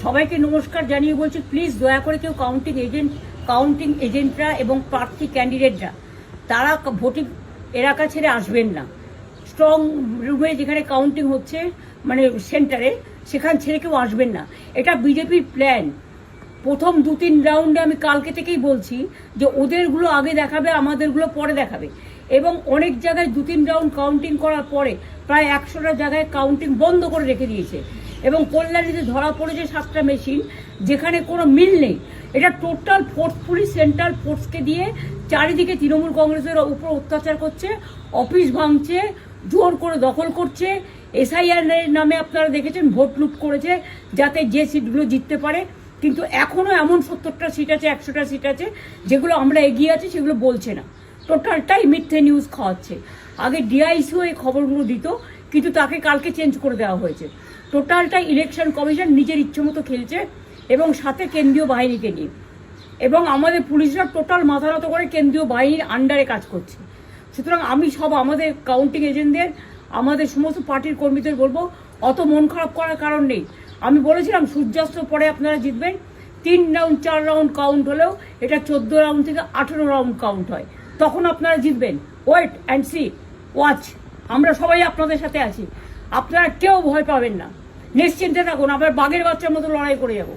সবাইকে নমস্কার জানিয়ে বলছি, প্লিজ দয়া করে কেউ কাউন্টিং এজেন্টরা এবং প্রার্থী ক্যান্ডিডেটরা তারা ভোটিং এলাকা ছেড়ে আসবেন না। স্ট্রং রুমে যেখানে কাউন্টিং হচ্ছে, মানে সেন্টারে, সেখান ছেড়ে কেউ আসবেন না। এটা বিজেপির প্ল্যান। প্রথম 2-3 রাউন্ডে আমি কালকে থেকেই বলছি যে ওদেরগুলো আগে দেখাবে, আমাদেরগুলো পরে দেখাবে। এবং অনেক জায়গায় 2-3 রাউন্ড কাউন্টিং করার পরে প্রায় 100টা জায়গায় কাউন্টিং বন্ধ করে রেখে দিয়েছে। এবং কল্যাণীতে ধরা পড়েছে 7টা মেশিন, যেখানে কোনো মিল নেই। এটা টোটাল ফোর্স, পুলিশ সেন্ট্রাল ফোর্সকে দিয়ে চারিদিকে তৃণমূল কংগ্রেসের উপর অত্যাচার করছে, অফিস ভাঙছে, জোর করে দখল করছে। এসআইআর নামে আপনারা দেখেছেন ভোট লুট করেছে যাতে যে সিটগুলো জিততে পারে। কিন্তু এখনও এমন 70টা সিট আছে, 100টা সিট আছে যেগুলো আমরা এগিয়ে আছি, সেগুলো বলছে না। টোটালটাই মিথ্যে নিউজ খাওয়াচ্ছে। আগে ডিআইসিও এই খবরগুলো দিত, কিন্তু তাকে কালকে চেঞ্জ করে দেওয়া হয়েছে। টোটালটাই ইলেকশন কমিশন নিজের ইচ্ছে মতো খেলছে, এবং সাথে কেন্দ্রীয় বাহিনীকে নিয়ে। এবং আমাদের পুলিশরা টোটাল মাথা নত করে কেন্দ্রীয় বাহিনীর আন্ডারে কাজ করছে। সুতরাং আমি আমাদের কাউন্টিং এজেন্টদের, আমাদের সমস্ত পার্টির কর্মীদের বলবো, অত মন খারাপ করার কারণ নেই। আমি বলেছিলাম সূর্যাস্তের পরে আপনারা জিতবেন। 3 রাউন্ড 4 রাউন্ড কাউন্ট হলেও এটা 14 রাউন্ড থেকে 18 রাউন্ড কাউন্ট হয়, তখন আপনারা জিতবেন। Wait and see, watch. আমরা সবাই আপনাদের সাথে আছি, আপনারা কেউ ভয় পাবেন না, নিশ্চিন্তে থাকুন। আমরা বাঘের বাচ্চার মতো লড়াই করে যাবো।